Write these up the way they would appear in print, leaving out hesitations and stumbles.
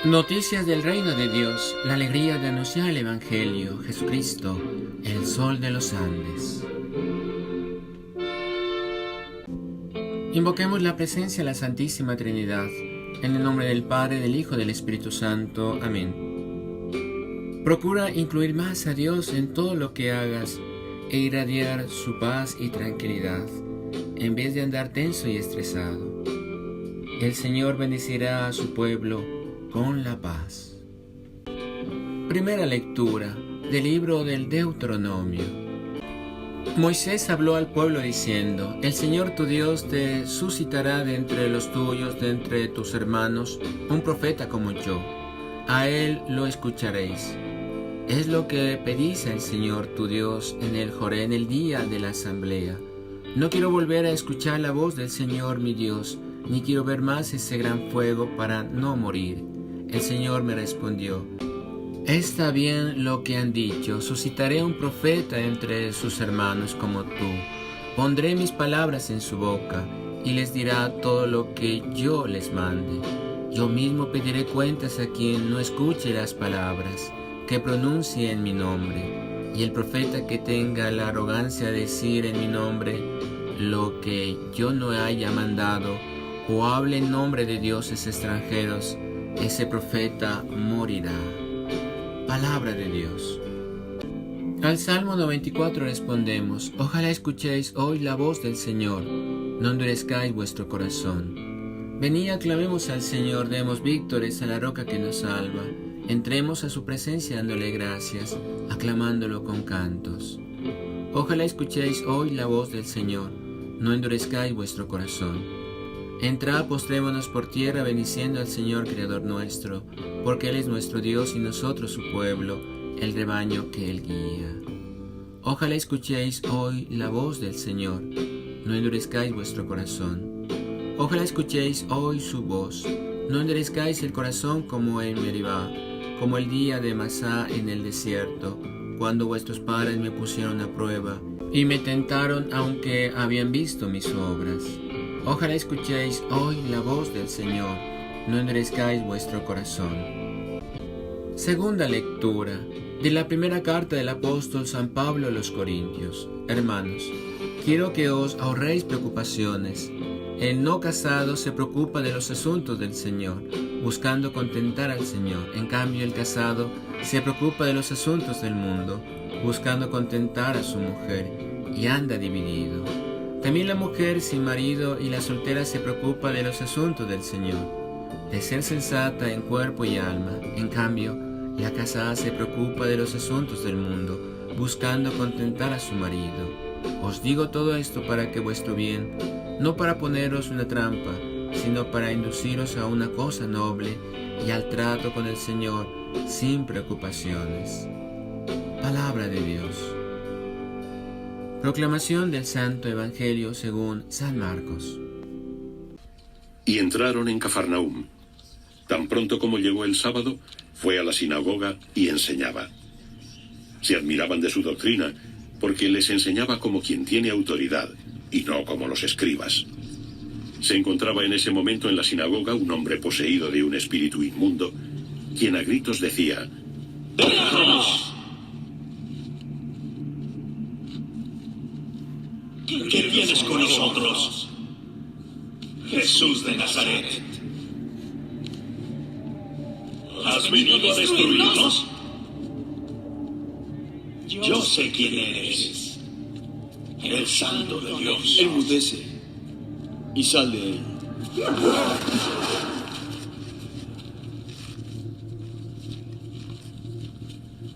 Noticias del reino de Dios, la alegría de anunciar el Evangelio, Jesucristo, el sol de los Andes. Invoquemos la presencia de la Santísima Trinidad, en el nombre del Padre, del Hijo y del Espíritu Santo. Amén. Procura incluir más a Dios en todo lo que hagas e irradiar su paz y tranquilidad, en vez de andar tenso y estresado. El Señor bendecirá a su pueblo con la paz. Primera lectura del libro del Deuteronomio. Moisés habló al pueblo diciendo: El Señor tu Dios te suscitará de entre los tuyos, de entre tus hermanos, un profeta como yo. A él lo escucharéis. Es lo que pedís al Señor tu Dios en el Joré, en el día de la asamblea. No quiero volver a escuchar la voz del Señor mi Dios, ni quiero ver más ese gran fuego para no morir. El Señor me respondió: Está bien lo que han dicho, suscitaré un profeta entre sus hermanos como tú. Pondré mis palabras en su boca, y les dirá todo lo que yo les mande. Yo mismo pediré cuentas a quien no escuche las palabras que pronuncie en mi nombre. Y el profeta que tenga la arrogancia de decir en mi nombre lo que yo no haya mandado, o hable en nombre de dioses extranjeros, ese profeta morirá. Palabra de Dios. Al Salmo 94 respondemos: Ojalá escuchéis hoy la voz del Señor, no endurezcáis vuestro corazón. Venid, aclamemos al Señor, demos víctores a la roca que nos salva. Entremos a su presencia dándole gracias, aclamándolo con cantos. Ojalá escuchéis hoy la voz del Señor, no endurezcáis vuestro corazón. Entrad, postrémonos por tierra, bendiciendo al Señor Creador nuestro, porque Él es nuestro Dios y nosotros su pueblo, el rebaño que Él guía. Ojalá escuchéis hoy la voz del Señor, no endurezcáis vuestro corazón. Ojalá escuchéis hoy su voz, no endurezcáis el corazón como en Meribá, como el día de Masá en el desierto, cuando vuestros padres me pusieron a prueba y me tentaron aunque habían visto mis obras. Ojalá escuchéis hoy la voz del Señor, no endurezcáis vuestro corazón. Segunda lectura de la primera carta del apóstol San Pablo a los Corintios. Hermanos, quiero que os ahorréis preocupaciones. El no casado se preocupa de los asuntos del Señor, buscando contentar al Señor. En cambio, el casado se preocupa de los asuntos del mundo, buscando contentar a su mujer, y anda dividido. También la mujer sin marido y la soltera se preocupa de los asuntos del Señor, de ser sensata en cuerpo y alma. En cambio, la casada se preocupa de los asuntos del mundo, buscando contentar a su marido. Os digo todo esto para que vuestro bien, no para poneros una trampa, sino para induciros a una cosa noble y al trato con el Señor sin preocupaciones. Palabra de Dios. Proclamación del Santo Evangelio según San Marcos. Y entraron en Cafarnaúm. Tan pronto como llegó el sábado, fue a la sinagoga y enseñaba. Se admiraban de su doctrina, porque les enseñaba como quien tiene autoridad, y no como los escribas. Se encontraba en ese momento en la sinagoga un hombre poseído de un espíritu inmundo, quien a gritos decía: ¡Déjanos! ¿Qué tienes con nosotros, Jesús de Nazaret? ¿Has venido a destruirnos? Yo sé quién eres, el Santo de Dios. Enmudece y sal de él.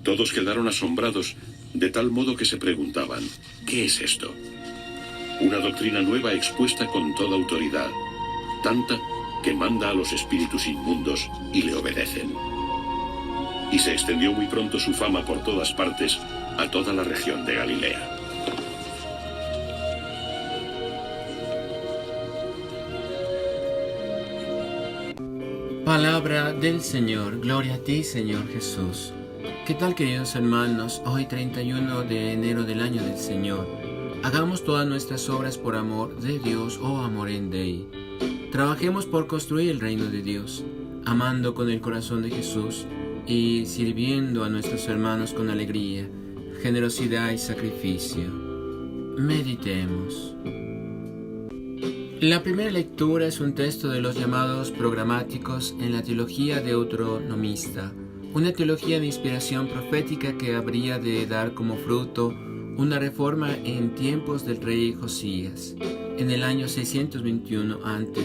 Todos quedaron asombrados, de tal modo que se preguntaban: ¿qué es esto? Una doctrina nueva expuesta con toda autoridad, tanta que manda a los espíritus inmundos y le obedecen. Y se extendió muy pronto su fama por todas partes, a toda la región de Galilea. Palabra del Señor. Gloria a ti, Señor Jesús. ¿Qué tal, queridos hermanos? Hoy 31 de enero del año del Señor. Hagamos todas nuestras obras por amor de Dios o amor en Dei. Trabajemos por construir el reino de Dios. amando con el corazón de Jesús y sirviendo a nuestros hermanos con alegría, generosidad y sacrificio. Meditemos. La primera lectura es un texto de los llamados programáticos en la teología deuteronomista, una teología de inspiración profética que habría de dar como fruto una reforma en tiempos del rey Josías, en el año 621 a.C.,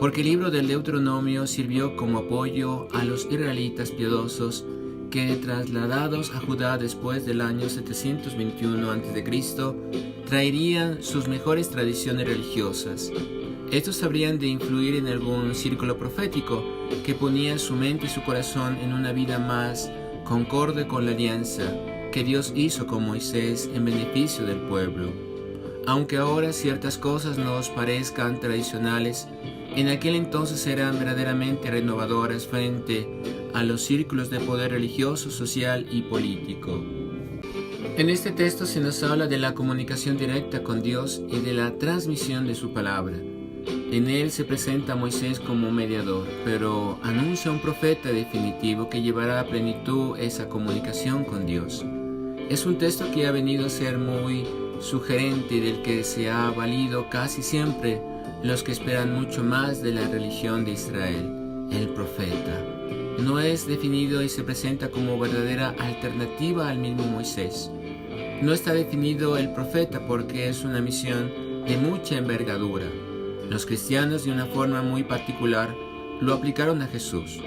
porque el libro del Deuteronomio sirvió como apoyo a los israelitas piadosos que, trasladados a Judá después del año 721 a.C., traerían sus mejores tradiciones religiosas. Estos habrían de influir en algún círculo profético que ponía su mente y su corazón en una vida más concorde con la alianza que Dios hizo con Moisés en beneficio del pueblo. Aunque ahora ciertas cosas nos parezcan tradicionales, en aquel entonces eran verdaderamente renovadoras frente a los círculos de poder religioso, social y político. En este texto se nos habla de la comunicación directa con Dios y de la transmisión de su palabra. En él se presenta a Moisés como mediador, pero anuncia un profeta definitivo que llevará a plenitud esa comunicación con Dios. Es un texto que ha venido a ser muy sugerente y del que se ha valido casi siempre los que esperan mucho más de la religión de Israel, el profeta. No es definido y se presenta como verdadera alternativa al mismo Moisés. No está definido el profeta porque es una misión de mucha envergadura. Los cristianos, de una forma muy particular, lo aplicaron a Jesús.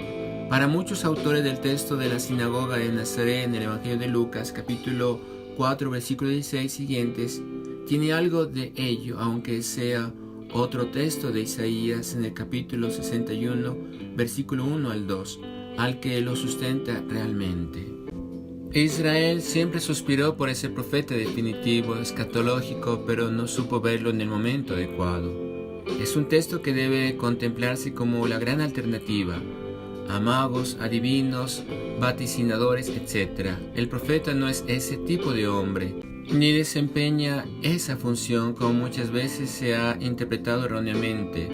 Para muchos autores del texto de la sinagoga de Nazaret en el Evangelio de Lucas, capítulo 4, versículo 16 siguientes, tiene algo de ello, aunque sea otro texto de Isaías en el capítulo 61, versículo 1 al 2, al que lo sustenta realmente. Israel siempre suspiró por ese profeta definitivo, escatológico, pero no supo verlo en el momento adecuado. Es un texto que debe contemplarse como la gran alternativa a magos, adivinos, vaticinadores, etc. El profeta no es ese tipo de hombre, ni desempeña esa función como muchas veces se ha interpretado erróneamente.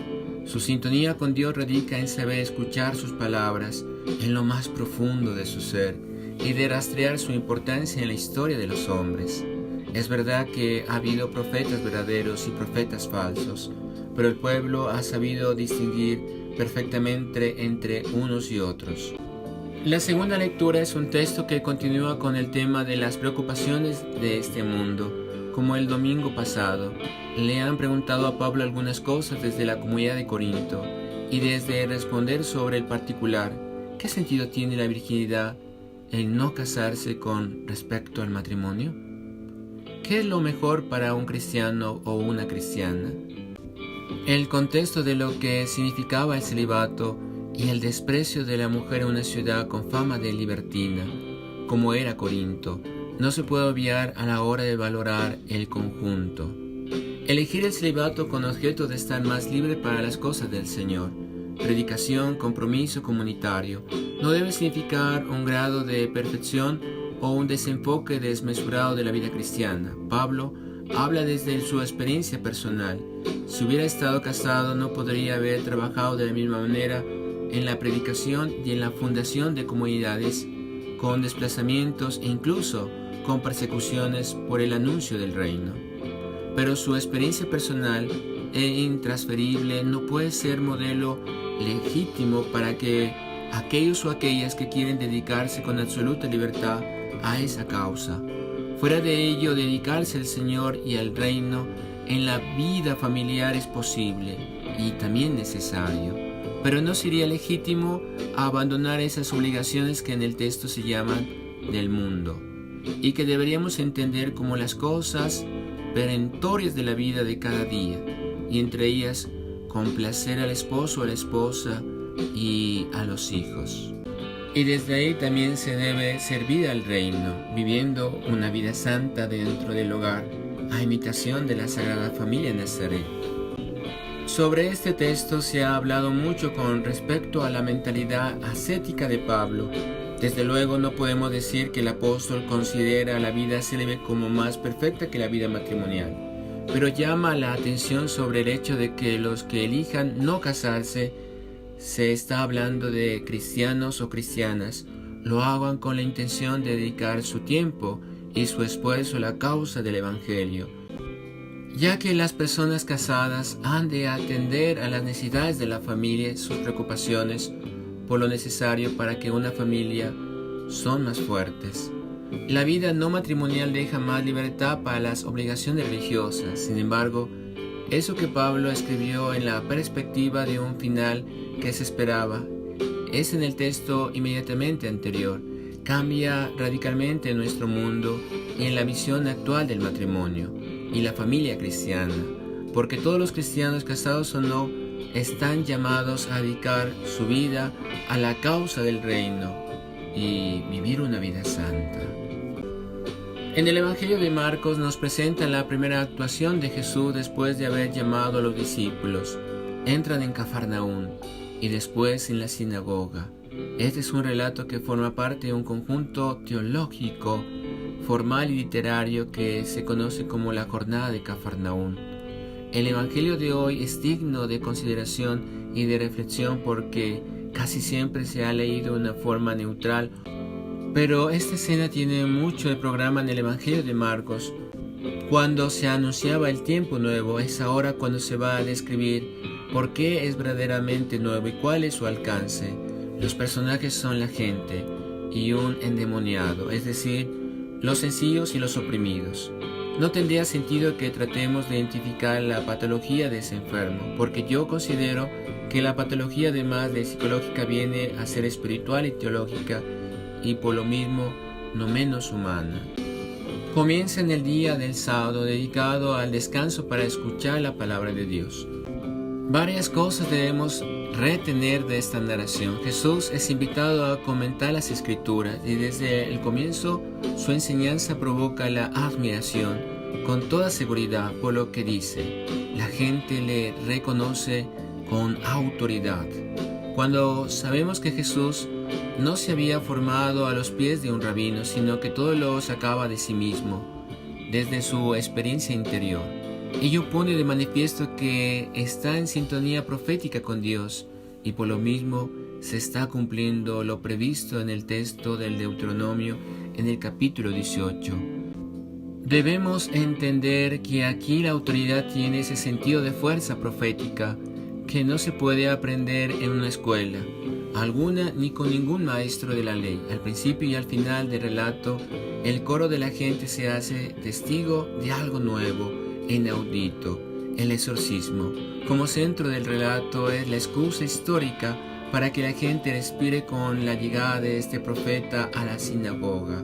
Su sintonía con Dios radica en saber escuchar sus palabras en lo más profundo de su ser y de rastrear su importancia en la historia de los hombres. Es verdad que ha habido profetas verdaderos y profetas falsos, pero el pueblo ha sabido distinguir perfectamente entre unos y otros. La segunda lectura es un texto que continúa con el tema de las preocupaciones de este mundo. Como el domingo pasado, le han preguntado a Pablo algunas cosas desde la comunidad de Corinto, y desde responder sobre el particular, ¿qué sentido tiene la virginidad en no casarse con respecto al matrimonio? ¿Qué es lo mejor para un cristiano o una cristiana? El contexto de lo que significaba el celibato y el desprecio de la mujer en una ciudad con fama de libertina, como era Corinto, no se puede obviar a la hora de valorar el conjunto. Elegir el celibato con objeto de estar más libre para las cosas del Señor, predicación, compromiso comunitario, no debe significar un grado de perfección o un desenfoque desmesurado de la vida cristiana. Pablo habla desde su experiencia personal. Si hubiera estado casado, no podría haber trabajado de la misma manera en la predicación y en la fundación de comunidades, con desplazamientos e incluso con persecuciones por el anuncio del reino. Pero su experiencia personal e intransferible no puede ser modelo legítimo para que aquellos o aquellas que quieren dedicarse con absoluta libertad a esa causa. Fuera de ello, dedicarse al Señor y al reino en la vida familiar es posible y también necesario, pero no sería legítimo abandonar esas obligaciones que en el texto se llaman del mundo y que deberíamos entender como las cosas perentorias de la vida de cada día, y entre ellas complacer al esposo o a la esposa y a los hijos. Y desde ahí también se debe servir al reino, viviendo una vida santa dentro del hogar, a imitación de la Sagrada Familia de Nazaret. Sobre este texto se ha hablado mucho con respecto a la mentalidad ascética de Pablo. Desde luego no podemos decir que el apóstol considera la vida célibe como más perfecta que la vida matrimonial, pero llama la atención sobre el hecho de que los que elijan no casarse se está hablando de cristianos o cristianas, lo hagan con la intención de dedicar su tiempo y su esfuerzo a la causa del Evangelio, ya que las personas casadas han de atender a las necesidades de la familia, sus preocupaciones por lo necesario para que una familia son más fuertes. La vida no matrimonial deja más libertad para las obligaciones religiosas. Sin embargo, eso que Pablo escribió en la perspectiva de un final que se esperaba es en el texto inmediatamente anterior. Cambia radicalmente nuestro mundo y en la visión actual del matrimonio y la familia cristiana, porque todos los cristianos, casados o no, están llamados a dedicar su vida a la causa del reino y vivir una vida santa. En el Evangelio de Marcos nos presenta la primera actuación de Jesús después de haber llamado a los discípulos. Entran en Cafarnaúm y después en la sinagoga. Este es un relato que forma parte de un conjunto teológico, formal y literario que se conoce como la Jornada de Cafarnaúm. El Evangelio de hoy es digno de consideración y de reflexión porque casi siempre se ha leído de una forma neutral, pero esta escena tiene mucho de programa en el Evangelio de Marcos. Cuando se anunciaba el tiempo nuevo, es ahora cuando se va a describir por qué es verdaderamente nuevo y cuál es su alcance. Los personajes son la gente y un endemoniado, es decir, los sencillos y los oprimidos. No tendría sentido que tratemos de identificar la patología de ese enfermo, porque yo considero que la patología, además de psicológica, viene a ser espiritual y teológica, y por lo mismo no menos humana. Comienza en el día del sábado dedicado al descanso para escuchar la palabra de Dios. Varias cosas debemos retener de esta narración. Jesús es invitado a comentar las Escrituras y desde el comienzo su enseñanza provoca la admiración con toda seguridad por lo que dice. La gente le reconoce con autoridad. Cuando sabemos que Jesús no se había formado a los pies de un rabino, sino que todo lo sacaba de sí mismo, desde su experiencia interior. Ello pone de manifiesto que está en sintonía profética con Dios y por lo mismo se está cumpliendo lo previsto en el texto del Deuteronomio en el capítulo 18. Debemos entender que aquí la autoridad tiene ese sentido de fuerza profética que no se puede aprender en una escuela alguna ni con ningún maestro de la ley. Al principio y al final del relato, el coro de la gente se hace testigo de algo nuevo e inaudito, el exorcismo. Como centro del relato es la excusa histórica para que la gente respire con la llegada de este profeta a la sinagoga.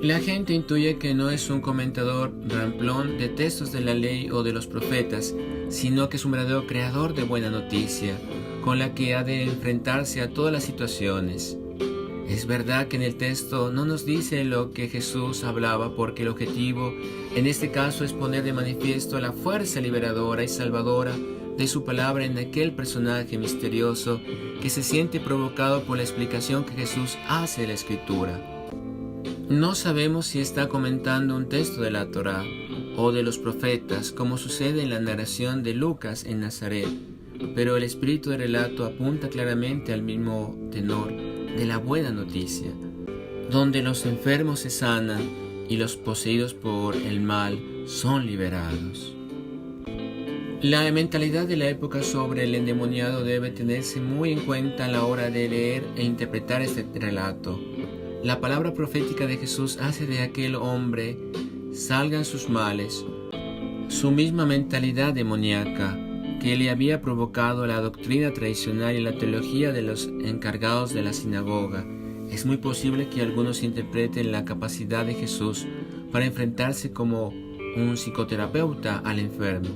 La gente intuye que no es un comentador ramplón de textos de la ley o de los profetas, sino que es un verdadero creador de buena noticia, con la que ha de enfrentarse a todas las situaciones. Es verdad que en el texto no nos dice lo que Jesús hablaba, porque el objetivo en este caso es poner de manifiesto la fuerza liberadora y salvadora de su palabra en aquel personaje misterioso que se siente provocado por la explicación que Jesús hace de la Escritura. No sabemos si está comentando un texto de la Torá o de los profetas, como sucede en la narración de Lucas en Nazaret, pero el espíritu del relato apunta claramente al mismo tenor de la buena noticia, donde los enfermos se sanan y los poseídos por el mal son liberados. La mentalidad de la época sobre el endemoniado debe tenerse muy en cuenta a la hora de leer e interpretar este relato. La palabra profética de Jesús hace de aquel hombre salgan sus males. Su misma mentalidad demoníaca que le había provocado la doctrina tradicional y la teología de los encargados de la sinagoga. Es muy posible que algunos interpreten la capacidad de Jesús para enfrentarse como un psicoterapeuta al enfermo,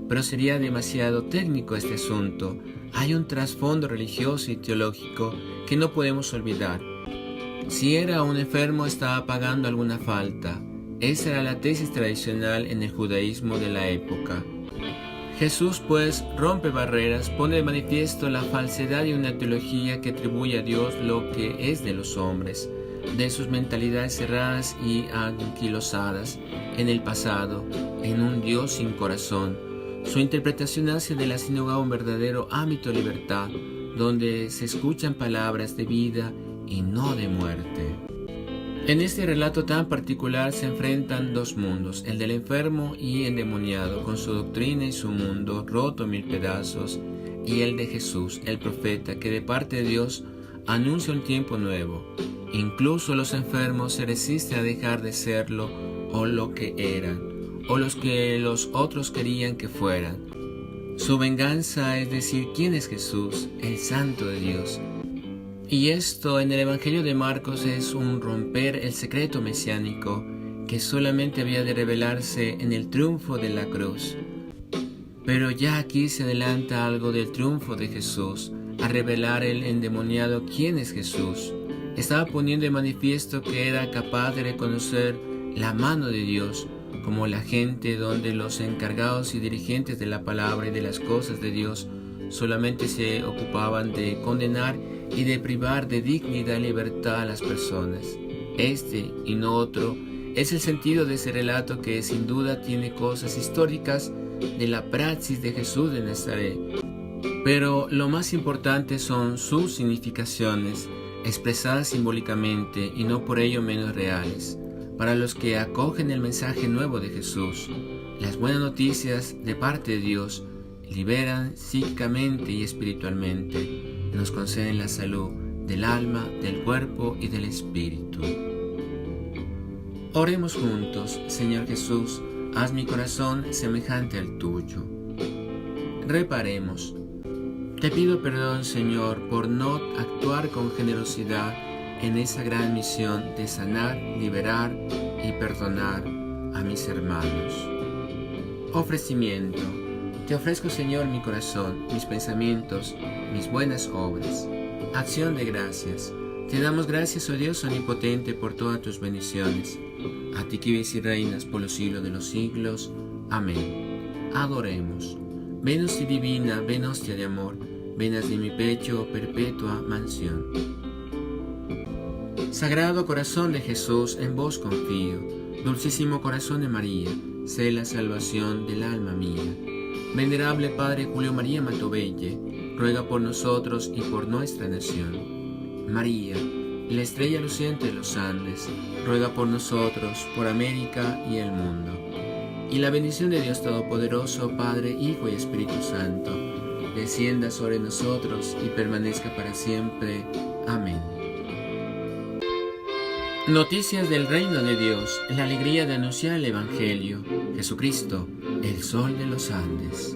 pero sería demasiado técnico este asunto. Hay un trasfondo religioso y teológico que no podemos olvidar. Si era un enfermo, estaba pagando alguna falta. Esa era la tesis tradicional en el judaísmo de la época. Jesús, pues, rompe barreras, pone de manifiesto la falsedad de una teología que atribuye a Dios lo que es de los hombres, de sus mentalidades cerradas y anquilosadas en el pasado, en un Dios sin corazón. Su interpretación hace de la sinagoga un verdadero ámbito de libertad, donde se escuchan palabras de vida y no de muerte. En este relato tan particular se enfrentan dos mundos, el del enfermo y endemoniado, con su doctrina y su mundo roto en 1000 pedazos, y el de Jesús, el profeta, que de parte de Dios anuncia un tiempo nuevo. Incluso los enfermos se resisten a dejar de serlo o lo que eran, o los que los otros querían que fueran. Su venganza es decir quién es Jesús, el Santo de Dios. Y esto en el Evangelio de Marcos es un romper el secreto mesiánico que solamente había de revelarse en el triunfo de la cruz. Pero ya aquí se adelanta algo del triunfo de Jesús, a revelar el endemoniado quién es Jesús. Estaba poniendo de manifiesto que era capaz de reconocer la mano de Dios, como la gente donde los encargados y dirigentes de la palabra y de las cosas de Dios solamente se ocupaban de condenar y de privar de dignidad y libertad a las personas. Este y no otro es el sentido de ese relato, que sin duda tiene cosas históricas de la praxis de Jesús de Nazaret. Pero lo más importante son sus significaciones, expresadas simbólicamente y no por ello menos reales. Para los que acogen el mensaje nuevo de Jesús, las buenas noticias de parte de Dios liberan psíquicamente y espiritualmente, nos conceden la salud del alma, del cuerpo y del espíritu. Oremos juntos. Señor Jesús, haz mi corazón semejante al tuyo. Reparemos. Te pido perdón, Señor, por no actuar con generosidad en esa gran misión de sanar, liberar y perdonar a mis hermanos. Ofrecimiento. Te ofrezco, Señor, mi corazón, mis pensamientos, mis buenas obras. Acción de gracias. Te damos gracias, oh Dios omnipotente, por todas tus bendiciones. A ti que vives y reinas por los siglos de los siglos. Amén. Adoremos. Ven hostia divina, ven hostia de amor, ven haz de mi pecho perpetua mansión. Sagrado corazón de Jesús, en vos confío. Dulcísimo corazón de María, sé la salvación del alma mía. Venerable Padre Julio María Matovelle, ruega por nosotros y por nuestra nación. María, la estrella luciente de los Andes, ruega por nosotros, por América y el mundo. Y la bendición de Dios Todopoderoso, Padre, Hijo y Espíritu Santo, descienda sobre nosotros y permanezca para siempre. Amén. Noticias del reino de Dios, la alegría de anunciar el Evangelio. Jesucristo, el sol de los Andes.